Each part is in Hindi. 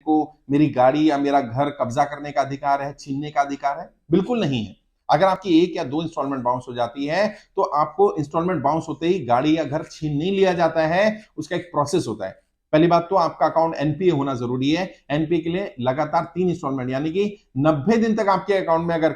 को मेरी गाड़ी या मेरा घर कब्जा करने का अधिकार है, छीनने का अधिकार है? बिल्कुल नहीं है। अगर आपकी 1 या 2 इंस्टॉलमेंट बाउंस हो जाती है, तो आपको इंस्टॉलमेंट बाउंस होते ही गाड़ी या घर छीन नहीं लिया जाता है, उसका एक प्रोसेस होता है। पहली बात तो आपका अकाउंट एनपीए होना जरूरी है। एनपीए के लिए लगातार 3 इंस्टॉलमेंट यानी कि 90 दिन तक आपके अकाउंट में अगर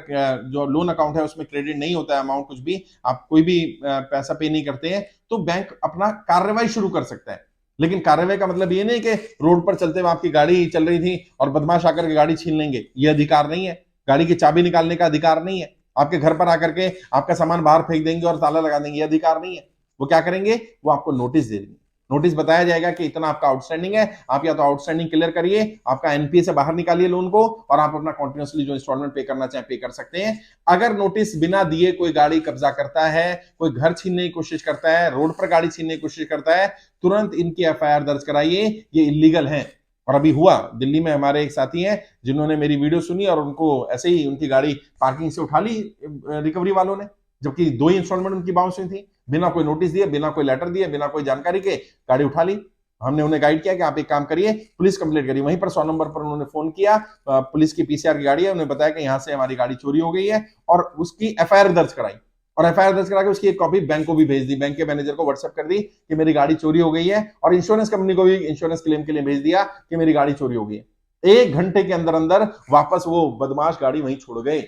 जो लोन अकाउंट है उसमें क्रेडिट नहीं होता है अमाउंट कुछ भी, आप कोई भी पैसा पे नहीं करते हैं, तो बैंक अपना कार्रवाई शुरू कर सकता है। लेकिन कार्रवाई का मतलब ये नहीं कि रोड पर चलते हुए आपकी गाड़ी चल रही थी और बदमाश आकर के गाड़ी छीन लेंगे, ये अधिकार नहीं है। गाड़ी की चाबी निकालने का अधिकार नहीं है। आपके घर पर आकर के आपका सामान बाहर फेंक देंगे और ताला लगा देंगे, ये अधिकार नहीं है। वो क्या करेंगे, वो आपको नोटिस दे देंगे। नोटिस बताया जाएगा कि इतना आपका आउटस्टैंडिंग है, आप या तो आउटस्टैंडिंग क्लियर करिए, आपका एनपीए से बाहर निकालिए लोन को, और आप अपना कॉन्टिन्यूसली जो इंस्टॉलमेंट पे करना चाहे पे कर सकते हैं। अगर नोटिस बिना दिए कोई गाड़ी कब्जा करता है, कोई घर छीनने की कोशिश करता है, रोड पर गाड़ी छीनने की कोशिश करता है, तुरंत इनकी एफआईआर दर्ज कराइए, ये इलीगल है। और अभी हुआ दिल्ली में, हमारे एक साथी हैं जिन्होंने मेरी वीडियो सुनी और उनको ऐसे ही उनकी गाड़ी पार्किंग से उठा ली रिकवरी वालों ने, जबकि 2 ही इंस्टॉलमेंट उनकी बाउंस हुई थी, बिना कोई नोटिस दिए, बिना कोई लेटर दिए, बिना कोई जानकारी के गाड़ी उठा ली। हमने उन्हें गाइड किया कि आप एक काम करिए, पुलिस कंप्लेंट करिए। वहीं पर 100 नंबर पर उन्होंने फोन किया, पुलिस की पीसीआर की गाड़ी है, उन्हें बताया कि यहां से हमारी गाड़ी चोरी हो गई है, और उसकी एफआईआर दर्ज कराई। और एफआईआर दर्ज करा के उसकी एक कॉपी बैंक को भी भेज दी, बैंक के मैनेजर को व्हाट्सएप कर दी कि मेरी गाड़ी चोरी हो गई है, और इंश्योरेंस कंपनी को भी इंश्योरेंस क्लेम के लिए भेज दिया कि मेरी गाड़ी चोरी हो गई है। 1 घंटे के अंदर अंदर वापस वो बदमाश गाड़ी वहीं छोड़ गए।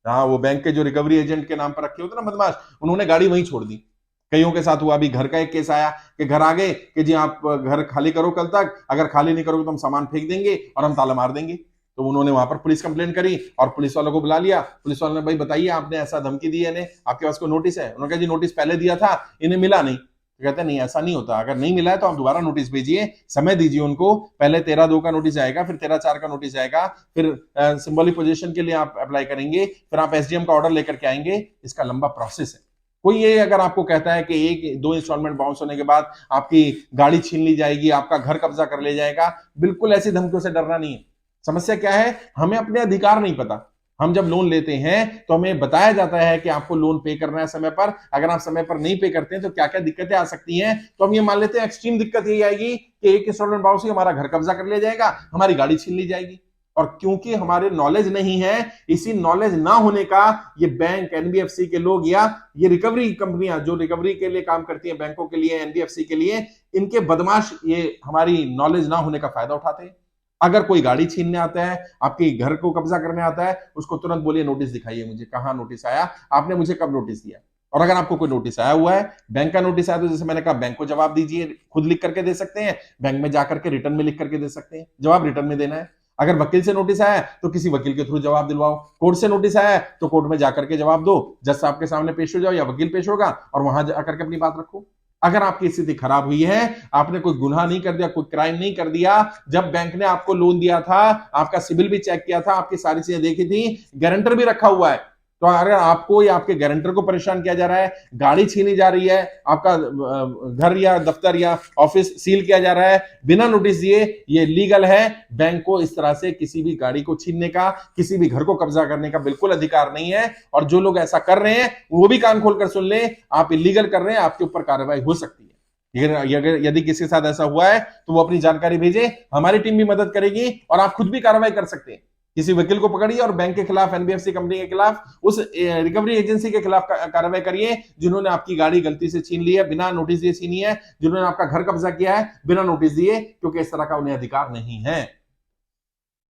हाँ, वो बैंक के जो रिकवरी एजेंट के नाम पर रखे होते ना बदमाश, उन्होंने गाड़ी वहीं छोड़ दी। कईयों के साथ हुआ। अभी घर का एक केस आया कि घर आ गए कि जी आप घर खाली करो कल तक, अगर खाली नहीं करोगे तो हम सामान फेंक देंगे और हम ताला मार देंगे। तो उन्होंने वहां पर पुलिस कंप्लेंट करी और पुलिस वालों को बुला लिया। पुलिस वालों ने, भाई बताइए आपने ऐसा धमकी दी है इन्हें, आपके पास कोई नोटिस है? उन्होंने कहा जी नोटिस पहले दिया था, इन्हें मिला नहीं। तो कहते हैं नहीं, ऐसा नहीं होता, अगर नहीं मिला है तो आप दोबारा नोटिस भेजिए, समय दीजिए उनको। पहले 13/2 का नोटिस आएगा, फिर 13/4 का नोटिस आएगा, फिर सिंबॉलिक पोजीशन के लिए आप अप्लाई करेंगे, फिर आप एसडीएम का ऑर्डर लेकर के आएंगे। इसका लंबा प्रोसेस है। कोई ये अगर आपको कहता है कि 1-2 इंस्टॉलमेंट बाउंस होने के बाद आपकी गाड़ी छीन ली जाएगी, आपका घर कब्जा कर ले जाएगा, बिल्कुल ऐसी धमकियों से डरना नहीं है। समस्या क्या है, हमें अपने अधिकार नहीं पता। हम जब लोन लेते हैं तो हमें बताया जाता है कि आपको लोन पे करना है समय पर, अगर आप समय पर नहीं पे करते हैं तो क्या क्या दिक्कतें आ सकती हैं। तो हम ये मान लेते हैं एक्सट्रीम दिक्कत यही आएगी कि 1 इंस्टॉलमेंट बाउंस ही हमारा घर कब्जा कर लिया जाएगा, हमारी गाड़ी छीन ली जाएगी। और क्योंकि हमारे नॉलेज नहीं है, इसी नॉलेज ना होने का ये बैंक, एनबीएफसी के लोग या ये रिकवरी कंपनियां जो रिकवरी के लिए काम करती हैं, बैंकों के लिए, एनबीएफसी के लिए, इनके बदमाश ये हमारी नॉलेज ना होने का फायदा उठाते हैं। अगर कोई गाड़ी छीनने आता है, आपके घर को कब्जा करने आता है, उसको तुरंत बोलिए नोटिस दिखाइए मुझे, कहां नोटिस आया, आपने मुझे कब नोटिस दिया। और अगर आपको कोई नोटिस आया हुआ है, बैंक का नोटिस आया, तो जैसे मैंने कहा बैंक को जवाब दीजिए, खुद लिख करके दे सकते हैं, बैंक में जाकर के रिटर्न में लिख करके दे सकते हैं, जवाब रिटर्न में देना है। अगर वकील से नोटिस आया तो किसी वकील के थ्रू जवाब दिलवाओ, कोर्ट से नोटिस आया तो कोर्ट में जाकर के जवाब दो, जज साहब के सामने पेश हो जाओ या वकील पेश होगा और वहां जाकर के अपनी बात रखो। अगर आपकी स्थिति खराब हुई है, आपने कोई गुनाह नहीं कर दिया, कोई क्राइम नहीं कर दिया, जब बैंक ने आपको लोन दिया था, आपका सिबिल भी चेक किया था, आपकी सारी चीजें देखी थी, गारंटर भी रखा हुआ है, तो अगर आपको या आपके गारंटर को परेशान किया जा रहा है, गाड़ी छीनी जा रही है, आपका घर या दफ्तर या ऑफिस सील किया जा रहा है बिना नोटिस दिए, ये लीगल है। बैंक को इस तरह से किसी भी गाड़ी को छीनने का, किसी भी घर को कब्जा करने का बिल्कुल अधिकार नहीं है। और जो लोग ऐसा कर रहे हैं वो भी कान खोलकर सुन ले, आप इलीगल कर रहे हैं, आपके ऊपर कार्रवाई हो सकती है। यदि किसी के साथ ऐसा हुआ है तो वो अपनी जानकारी भेजे, हमारी टीम भी मदद करेगी और आप खुद भी कार्रवाई कर सकते हैं। किसी वकील को पकड़िए और बैंक के खिलाफ, एनबीएफसी कंपनी के खिलाफ, उस रिकवरी एजेंसी के खिलाफ कार्रवाई करिए जिन्होंने आपकी गाड़ी गलती से छीन ली है, बिना नोटिस दिए छीनी है, जिन्होंने आपका घर कब्जा किया है बिना नोटिस दिए, क्योंकि इस तरह का उन्हें अधिकार नहीं है।